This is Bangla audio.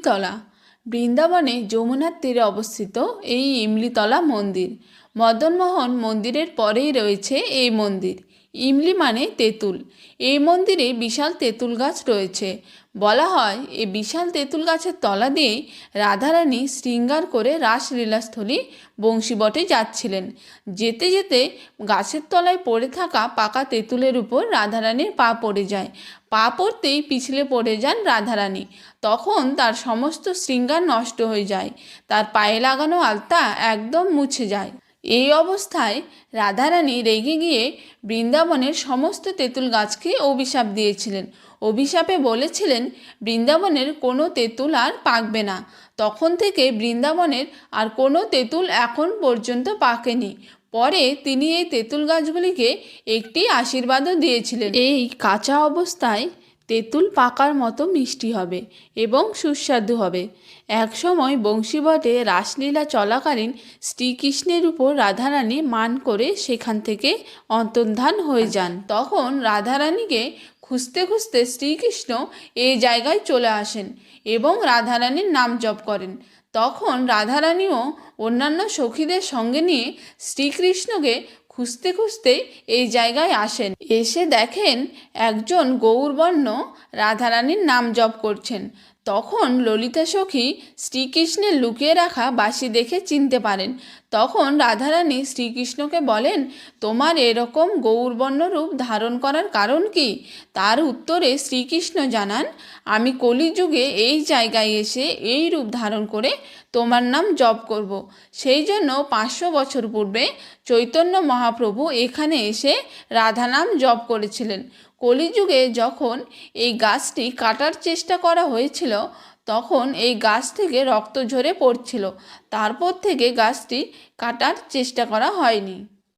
ইমলিতলা বৃন্দাবনে যমুনার তীরে অবস্থিত এই ইমলিতলা মন্দির। মদনমোহন মন্দিরের পরেই রয়েছে এই মন্দির। ইমলি মানে তেঁতুল। এই মন্দিরে বিশাল তেঁতুল গাছ রয়েছে। বলা হয় এই বিশাল তেঁতুল গাছের তলা দিয়েই রাধারানী শৃঙ্গার করে রাসলীলাস্থলী বংশীবটে যাচ্ছিলেন। যেতে যেতে গাছের তলায় পড়ে থাকা পাকা তেঁতুলের উপর রাধারানীর পা পড়ে যায়। পা পড়তেই পিছলে পড়ে যান রাধারানী। তখন তার সমস্ত শৃঙ্গার নষ্ট হয়ে যায়, তার পায়ে লাগানো আলতা একদম মুছে যায়। এই অবস্থায় রাধারানী রেগে গিয়ে বৃন্দাবনের সমস্ত তেঁতুল গাছকে অভিশাপ দিয়েছিলেন। অভিশাপে বলেছিলেন বৃন্দাবনের কোনো তেঁতুল আর পাকবে না। তখন থেকে বৃন্দাবনের আর কোনো তেঁতুল এখন পর্যন্ত পাকেনি। পরে তিনি এই তেঁতুল গাছগুলিকে একটি আশীর্বাদও দিয়েছিলেন, এই কাঁচা অবস্থায় তেঁতুল পাকার মতো মিষ্টি হবে এবং সুস্বাদু হবে। একসময় বংশীবটে রাসলীলা চলাকালীন শ্রীকৃষ্ণের উপর রাধারানী মান করে সেখান থেকে অন্তর্ধান হয়ে যান। তখন রাধারানীকে খুঁজতে খুঁজতে শ্রীকৃষ্ণ এই জায়গায় চলে আসেন এবং রাধারানীর নাম জপ করেন। তখন রাধারানীও অন্যান্য সখীদের সঙ্গে নিয়ে শ্রীকৃষ্ণকে খুঁজতে খুঁজতে এই জায়গায় আসেন। এসে দেখেন একজন গৌরবর্ণ রাধারানীর নাম জপ করছেন। তখন ললিতা সখী শ্রীকৃষ্ণের লুকিয়ে রাখা বাঁশি দেখে চিনতে পারেন। তখন রাধারানী শ্রীকৃষ্ণকে বলেন, তোমার এরকম গৌরবর্ণ রূপ ধারণ করার কারণ কি? তার উত্তরে শ্রীকৃষ্ণ জানান, আমি কলিযুগে এই জায়গায় এসে এই রূপ ধারণ করে তোমার নাম জপ করব। সেই জন্য 500 বছর পূর্বে চৈতন্য মহাপ্রভু এখানে এসে রাধা নাম জপ করেছিলেন। কলিযুগে যখন এই গাছটি কাটার চেষ্টা করা হয়েছিল তখন এই গাছ থেকে রক্ত ঝরে পড়ছিল। তারপর থেকে গাছটি কাটার চেষ্টা করা হয়নি।